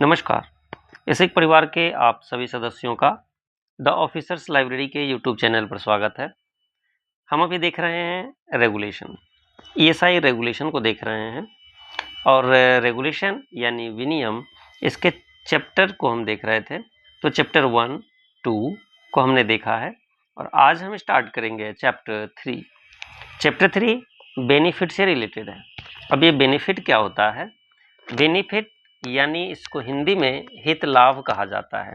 नमस्कार। इस एक परिवार के आप सभी सदस्यों का द ऑफिसर्स लाइब्रेरी के यूट्यूब चैनल पर स्वागत है। हम अभी देख रहे हैं रेगुलेशन, ईएसआई रेगुलेशन को देख रहे हैं और रेगुलेशन यानी विनियम, इसके चैप्टर को हम देख रहे थे। तो चैप्टर 1, 2 को हमने देखा है और आज हम स्टार्ट करेंगे चैप्टर 3। चैप्टर 3 बेनिफिट से रिलेटेड है। अब ये बेनिफिट क्या होता है? बेनिफिट यानी इसको हिंदी में हित लाभ कहा जाता है।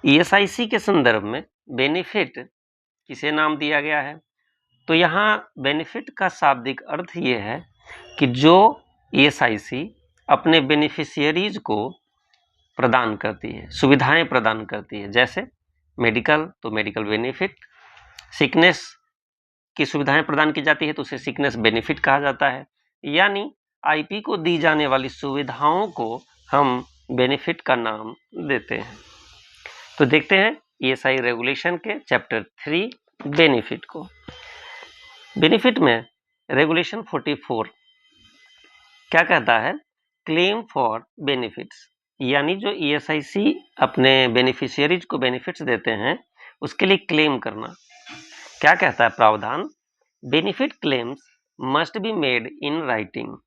ईएसआईसी के संदर्भ में बेनिफिट किसे नाम दिया गया है? तो यहाँ बेनिफिट का शाब्दिक अर्थ ये है कि जो ईएसआईसी अपने बेनिफिशियरीज को प्रदान करती है, सुविधाएं प्रदान करती है, जैसे मेडिकल तो मेडिकल बेनिफिट, सिकनेस की सुविधाएं प्रदान की जाती है तो उसे सिकनेस बेनिफिट कहा जाता है। यानी आईपी को दी जाने वाली सुविधाओं को हम बेनिफिट का नाम देते हैं। तो देखते हैं ईएसआई रेगुलेशन के चैप्टर 3 बेनिफिट को। बेनिफिट में रेगुलेशन 44 क्या कहता है? क्लेम फॉर बेनिफिट्स, यानी जो ईएसआईसी अपने बेनिफिशियरीज को बेनिफिट्स देते हैं उसके लिए क्लेम करना। क्या कहता है प्रावधान? Benefit claims must be made in writing,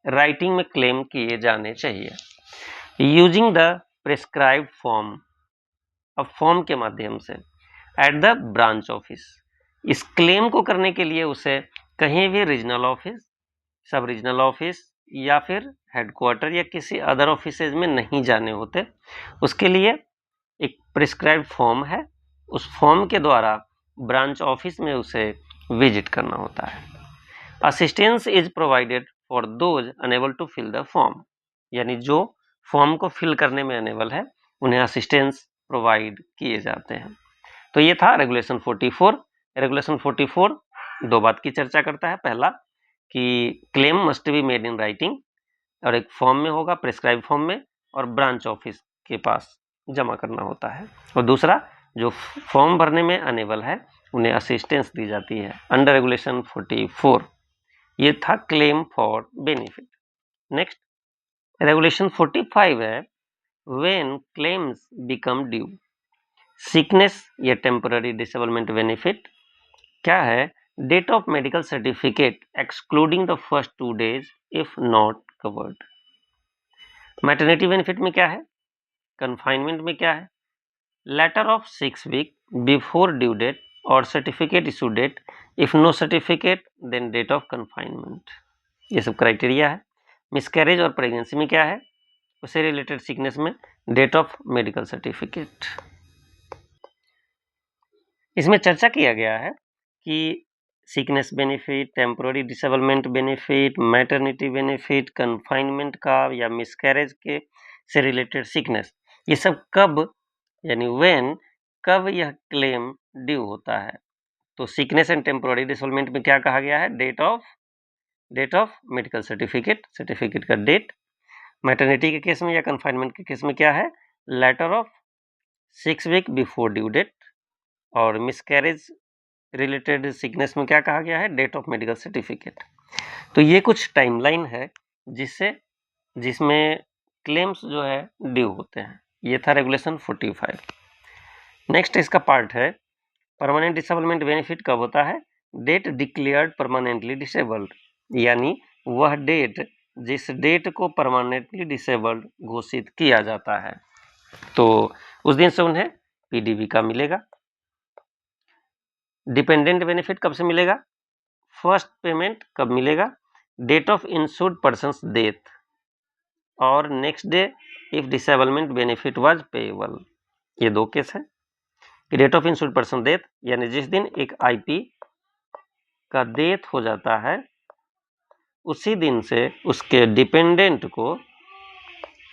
writing में क्लेम किए जाने चाहिए। यूजिंग द प्रिस्क्राइब्ड फॉर्म, अब फॉर्म के माध्यम से, एट द ब्रांच ऑफिस। इस क्लेम को करने के लिए उसे कहीं भी रीजनल ऑफिस, सब रीजनल ऑफिस या फिर हेडक्वार्टर या किसी अदर ऑफिसेज में नहीं जाने होते। उसके लिए एक प्रिस्क्राइब्ड फॉर्म है, उस फॉर्म के द्वारा ब्रांच ऑफिस में उसे विजिट करना होता है। Assistance is provided for those unable to fill the form, यानी जो फॉर्म को फिल करने में अनेबल है उन्हें असिस्टेंस प्रोवाइड किए जाते हैं। तो ये था रेगुलेशन 44। रेगुलेशन 44 दो बात की चर्चा करता है। पहला कि claim must be made in writing, और एक फॉर्म में होगा, प्रिस्क्राइब फॉर्म में, और ब्रांच ऑफिस के पास जमा करना होता है। और दूसरा, जो फॉर्म भरने में अनेबल है उन्हें असिस्टेंस दी जाती है अंडर रेगुलेशन 44। ये था claim for benefit. Next regulation 45 है when claims become due. Sickness या टेम्पररी डिसेबलमेंट बेनिफिट क्या है? Date of medical certificate excluding the first 2 days if not covered. Maternity benefit में क्या है? कन्फाइनमेंट में क्या है? Letter of 6 weeks before due date और certificate issue date, if no certificate then date of confinement. ये सब क्राइटेरिया है। मिसकैरेज और प्रेगनेंसी में क्या है? उससे रिलेटेड सिकनेस में डेट ऑफ मेडिकल सर्टिफिकेट। इसमें चर्चा किया गया है कि sickness benefit, temporary disablement benefit, maternity benefit, confinement का या मिसकैरेज के से रिलेटेड सिकनेस, ये सब कब यानी व्हेन, कब यह क्लेम ड्यू होता है। तो सिकनेस एंड टेम्पोररी डिसेबलमेंट में क्या कहा गया है? Date of medical certificate, certificate का डेट। मैटरनिटी के केस में या कन्फाइनमेंट के केस में क्या है? Letter of 6 weeks before due date. और मिसकैरेज रिलेटेड सिकनेस में क्या कहा गया है? Date of medical certificate. तो ये कुछ टाइमलाइन है जिसमें क्लेम्स जो है ड्यू होते हैं। ये था रेगुलेशन 45। नेक्स्ट इसका पार्ट है परमानेंट डिसेबलमेंट बेनिफिट कब होता है? डेट डिक्लेयर्ड परमानेंटली डिसेबल्ड, यानी वह डेट जिस डेट को परमानेंटली डिसेबल्ड घोषित किया जाता है तो उस दिन से उन्हें पीडीबी का मिलेगा। डिपेंडेंट बेनिफिट कब से मिलेगा? फर्स्ट पेमेंट कब मिलेगा? Date of insured persons death और next day if disablement benefit was payable. ये दो केस है कि date of insured person death यानी जिस दिन एक आईपी का डेथ हो जाता है उसी दिन से उसके डिपेंडेंट को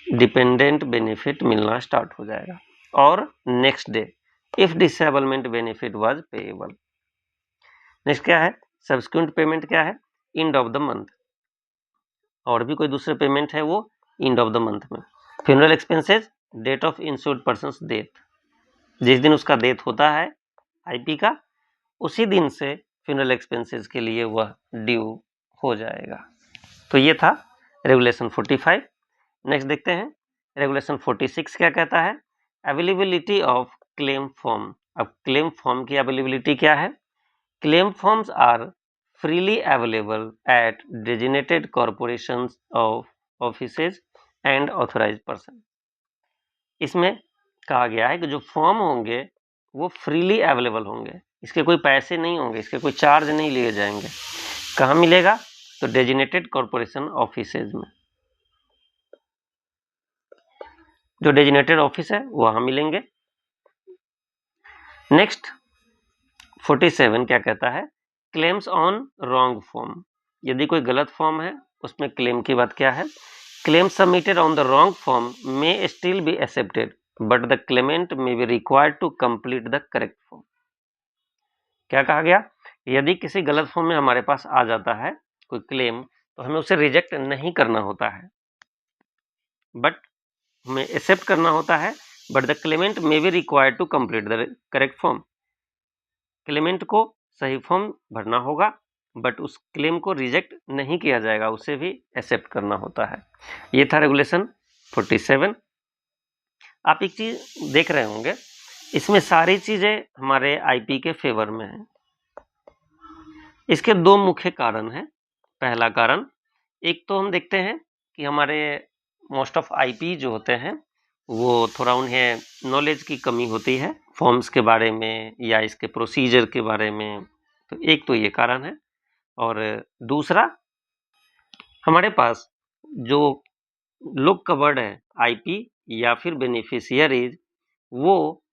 डिपेंडेंट बेनिफिट मिलना स्टार्ट हो जाएगा। और next day if disablement benefit was payable. Next क्या है? सब्सिक्वेंट पेमेंट क्या है? End of the month. और भी कोई दूसरे पेमेंट है वो एंड ऑफ द मंथ में। Funeral expenses, date of insured persons death, जिस दिन उसका डेथ होता है आईपी का उसी दिन से फ्यूनरल एक्सपेंसेस के लिए वह ड्यू हो जाएगा। तो ये था रेगुलेशन 45। नेक्स्ट देखते हैं रेगुलेशन 46 क्या कहता है? Availability of claim form. अब क्लेम फॉर्म की अवेलेबिलिटी क्या है? Claim forms are freely available at designated corporations of offices and authorized person। इसमें कहा गया है कि जो फॉर्म होंगे वो फ्रीली अवेलेबल होंगे, इसके कोई पैसे नहीं होंगे, इसके कोई चार्ज नहीं लिए जाएंगे। कहाँ मिलेगा? तो डेजिनेटेड कॉरपोरेशन ऑफिसेज में, जो डेजिनेटेड ऑफिस है वहां मिलेंगे। नेक्स्ट 47 क्या कहता है? Claims on wrong form. यदि कोई गलत फॉर्म है उसमें क्लेम की बात क्या है? Claim submitted on the wrong form may still be accepted but the claimant may be required to complete the correct form. क्या कहा गया? यदि किसी गलत फॉर्म में हमारे पास आ जाता है कोई क्लेम, तो हमें उसे रिजेक्ट नहीं करना होता है, बट हमें एक्सेप्ट करना होता है। But the claimant may be required to complete the correct form. Claimant को सही फॉर्म भरना होगा, बट उस क्लेम को रिजेक्ट नहीं किया जाएगा, उसे भी एक्सेप्ट करना होता है। ये था रेगुलेशन 47। आप एक चीज देख रहे होंगे, इसमें सारी चीजें हमारे आईपी के फेवर में हैं। इसके दो मुख्य कारण हैं। पहला कारण, एक तो हम देखते हैं कि हमारे मोस्ट ऑफ आईपी जो होते हैं वो थोड़ा उन्हें नॉलेज की कमी होती है फॉर्म्स के बारे में या इसके प्रोसीजर के बारे में, तो एक तो ये कारण है। और दूसरा, हमारे पास जो लोग कवर्ड है आईपी या फिर बेनिफिशियरीज, वो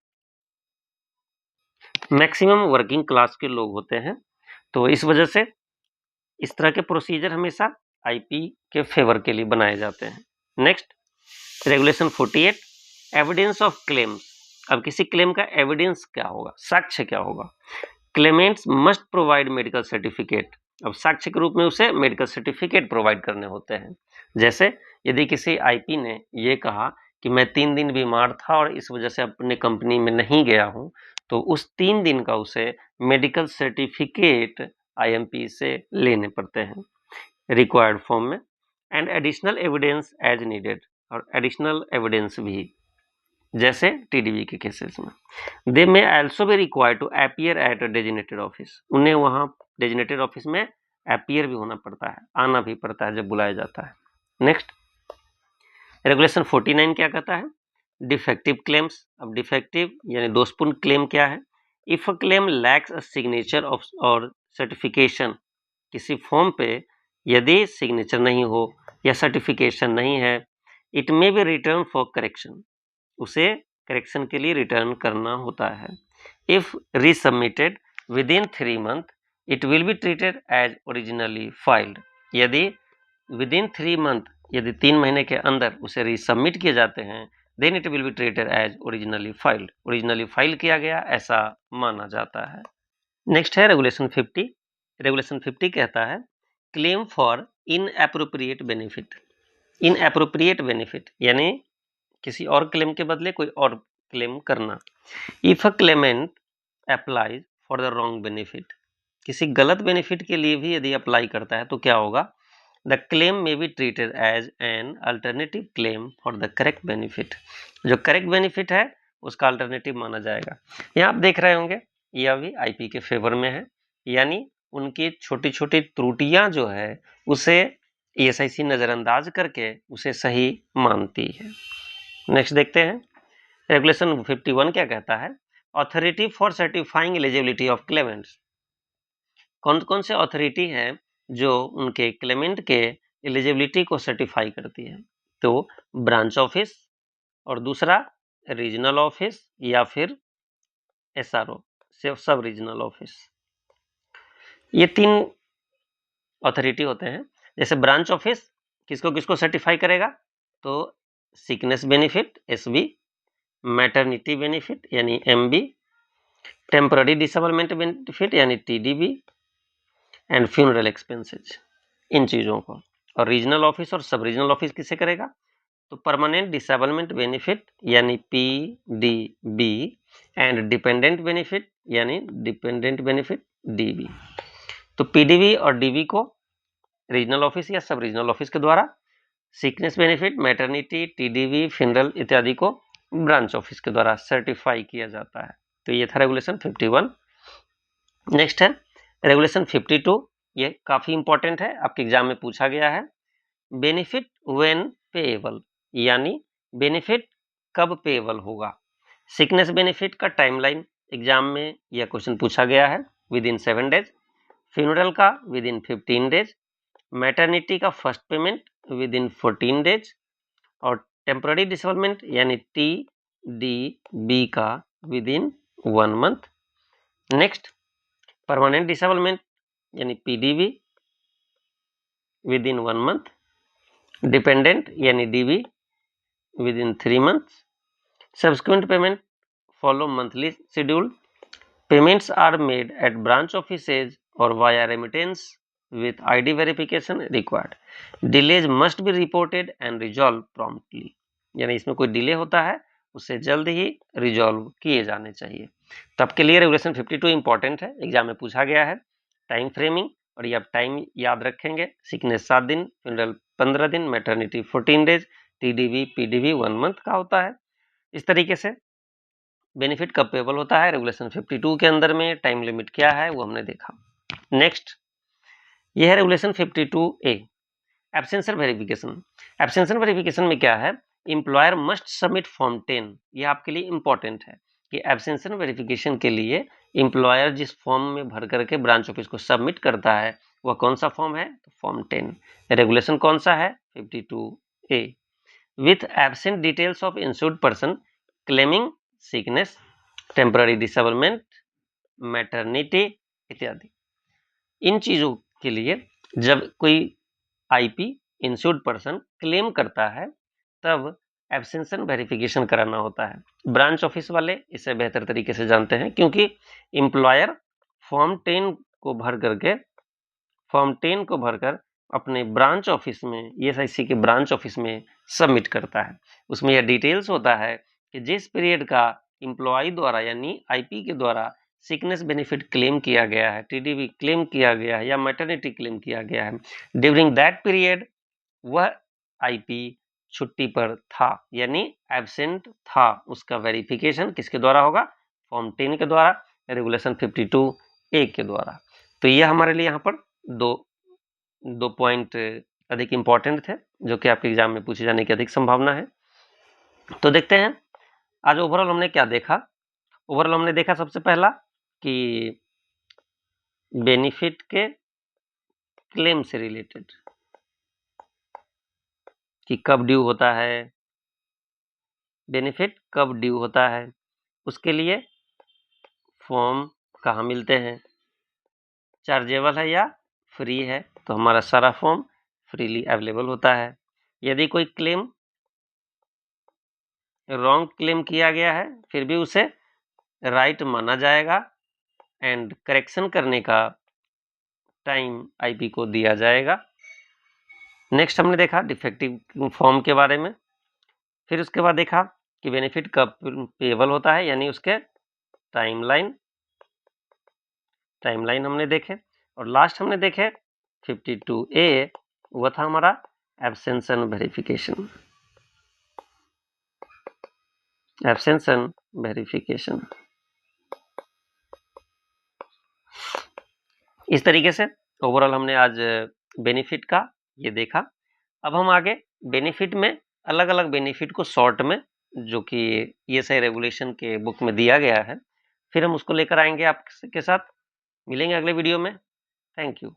मैक्सिमम वर्किंग क्लास के लोग होते हैं, तो इस वजह से इस तरह के प्रोसीजर हमेशा आईपी के फेवर के लिए बनाए जाते हैं। Next regulation 48, evidence of claims. अब किसी क्लेम का एविडेंस क्या होगा, साक्ष्य क्या होगा? Clements must provide medical certificate. अब साक्ष्य के रूप में उसे मेडिकल सर्टिफिकेट प्रोवाइड करने होते हैं। जैसे यदि किसी आईपी ने ये कहा कि मैं 3 दिन बीमार था और इस वजह से अपने कंपनी में नहीं गया हूं, तो उस 3 दिन का उसे मेडिकल सर्टिफिकेट आईएमपी से लेने पड़ते हैं रिक्वायर्ड फॉर्म में। And additional evidence as needed, और एडिशनल एविडेंस भी, जैसे टीडीबी के केसेस में। They may also be required to appear at a designated office. उन्हें वहां डेजिनेटेड ऑफिस में अपीयर भी होना पड़ता है, आना भी पड़ता है जब बुलाया जाता है। नेक्स्ट रेगुलेशन 49 क्या कहता है? Defective claims. अब डिफेक्टिव यानी दोषपूर्ण क्लेम क्या है? If a claim lacks a signature of or certification, किसी फॉर्म पे यदि सिग्नेचर नहीं हो या सर्टिफिकेशन नहीं है, it may be return for correction, उसे करेक्शन के लिए रिटर्न करना होता है। If resubmitted within 3 month, it will be treated as originally filed. यदि विद इन 3 मंथ, यदि 3 महीने के अंदर उसे रीसबमिट किए जाते हैं, then it will be treated as originally filed, originally file किया गया ऐसा माना जाता है। नेक्स्ट है रेगुलेशन 50। रेगुलेशन 50 कहता है claim for inappropriate benefit. Inappropriate benefit यानी किसी और क्लेम के बदले कोई और क्लेम करना। If a Clement applies for the wrong benefit, किसी गलत बेनिफिट के लिए भी यदि अप्लाई करता है तो क्या होगा? The claim may be treated as an alternative claim for the correct benefit. जो करेक्ट बेनिफिट है उसका अल्टरनेटिव माना जाएगा। यहाँ आप देख रहे होंगे यह भी आईपी के फेवर में है, यानी उनकी छोटी छोटी त्रुटियां जो है उसे ईएसआईसी नजरअंदाज करके उसे सही मानती है। नेक्स्ट देखते हैं रेगुलेशन 51 क्या कहता है? Authority for certifying eligibility of Clements. कौन कौन से अथॉरिटी है जो उनके क्लेमेंट के एलिजिबिलिटी को सर्टिफाई करती है? तो ब्रांच ऑफिस, और दूसरा रीजनल ऑफिस या फिर एसआरओ, सब रीजनल ऑफिस। ये 3 अथॉरिटी होते हैं। जैसे ब्रांच ऑफिस किसको किसको सर्टिफाई करेगा? तो sickness benefit SB, maternity benefit यानी एमबी, टेम्पररी डिसेबलमेंट बेनिफिट यानी टीडीबी, एंड फ्यूनरल एक्सपेंसेस, इन चीज़ों को। और रीजनल ऑफिस और सब रीजनल ऑफिस किसे करेगा? तो परमानेंट डिसेबलमेंट बेनिफिट यानी पीडीबी, एंड डिपेंडेंट बेनिफिट यानी डिपेंडेंट बेनिफिट डीबी। तो पीडीबी और डीबी को रीजनल ऑफिस या सब रीजनल ऑफिस के द्वारा, सिकनेस बेनिफिट, मैटरनिटी, टीडीवी, फिनरल इत्यादि को ब्रांच ऑफिस के द्वारा सर्टिफाई किया जाता है। तो ये था रेगुलेशन 51। नेक्स्ट है रेगुलेशन 52। ये काफी इंपॉर्टेंट है, आपके एग्जाम में पूछा गया है। बेनिफिट व्हेन पेएबल, यानी बेनिफिट कब पेएबल होगा। सिकनेस बेनिफिट का टाइमलाइन एग्जाम में यह क्वेश्चन पूछा गया है, विद इन 7 डेज। फ्यूनरल का विद इन 15 डेज। मैटरनिटी का first payment with in 14 days. और टेम्पररी डिसेबलमेंट यानी TDB का with in 1 month. Next permanent disablement यानी PDB with in 1 month. Dependent यानी DB with in 3 months. Subsequent payment follow monthly schedule. Payments are made at branch offices or via remittance with ID verification required. Delays must be reported and resolved promptly. यानी इसमें कोई delay होता है उसे जल्द ही resolve किए जाने चाहिए। तो आपके लिए रेगुलेशन 52 इंपॉर्टेंट है, एग्जाम में पूछा गया है। टाइम फ्रेमिंग, और ये आप टाइम याद रखेंगे। सिकनेस 7 दिन, फ्यूनरल 15 दिन, maternity 14 days, TDB PDB 1 month का होता है। इस तरीके से बेनिफिट कब पेबल होता है रेगुलेशन 52 के अंदर में, टाइम लिमिट क्या है वो हमने देखा। नेक्स्ट ये है रेगुलेशन 52A, एब्सेंशन वेरिफिकेशन। एब्सेंशन वेरिफिकेशन में क्या है, एम्प्लॉयर मस्ट सबमिट फॉर्म 10। ये आपके लिए इंपॉर्टेंट है कि एब्सेंशन वेरिफिकेशन के लिए एम्प्लॉयर जिस फॉर्म में भर करके ब्रांच ऑफिस को सबमिट करता है वह कौन सा फॉर्म है, तो फॉर्म 10। रेगुलेशन कौन सा है, 52A। With absent details of insured person claiming sickness, temporary disablement, maternity इत्यादि। इन चीजों के लिए जब कोई IP इंश्योर्ड पर्सन क्लेम करता है तब एब्सेंशन वेरिफिकेशन कराना होता है। ब्रांच ऑफिस वाले इसे बेहतर तरीके से जानते हैं, क्योंकि एम्प्लॉयर फॉर्म 10 को भरकर अपने ब्रांच ऑफिस में, ESIC के ब्रांच ऑफिस में सबमिट करता है। उसमें यह डिटेल्स होता है कि जिस पीरियड का एम्प्लॉय द्वारा यानी IP के द्वारा सिकनेस बेनिफिट क्लेम किया गया है, TDB क्लेम किया गया है या मैटरनिटी क्लेम किया गया है, ड्यूरिंग दैट पीरियड वह IP छुट्टी पर था यानी एब्सेंट था, उसका वेरिफिकेशन किसके द्वारा होगा, फॉर्म 10 के द्वारा, रेगुलेशन 52A के द्वारा। तो यह हमारे लिए यहाँ पर दो पॉइंट अधिक इंपॉर्टेंट थे जो कि आपके एग्जाम में पूछे जाने की अधिक संभावना है। तो देखते हैं आज ओवरऑल हमने क्या देखा। ओवरऑल हमने देखा सबसे पहला कि बेनिफिट के क्लेम से रिलेटेड, कि कब ड्यू होता है, बेनिफिट कब ड्यू होता है, उसके लिए फॉर्म कहाँ मिलते हैं, चार्जेबल है या फ्री है, तो हमारा सारा फॉर्म फ्रीली अवेलेबल होता है। यदि कोई क्लेम रॉन्ग क्लेम किया गया है फिर भी उसे राइट माना जाएगा एंड करेक्शन करने का टाइम IP को दिया जाएगा। नेक्स्ट हमने देखा डिफेक्टिव फॉर्म के बारे में। फिर उसके बाद देखा कि बेनिफिट कब पेबल होता है, यानी उसके टाइमलाइन हमने देखे। और लास्ट हमने देखे 52A, वह था हमारा एब्सेंशन वेरिफिकेशन। इस तरीके से ओवरऑल हमने आज बेनिफिट का ये देखा। अब हम आगे बेनिफिट में अलग अलग बेनिफिट को शॉर्ट में, जो कि ESI रेगुलेशन के बुक में दिया गया है, फिर हम उसको लेकर आएंगे आपके साथ। मिलेंगे अगले वीडियो में। Thank you.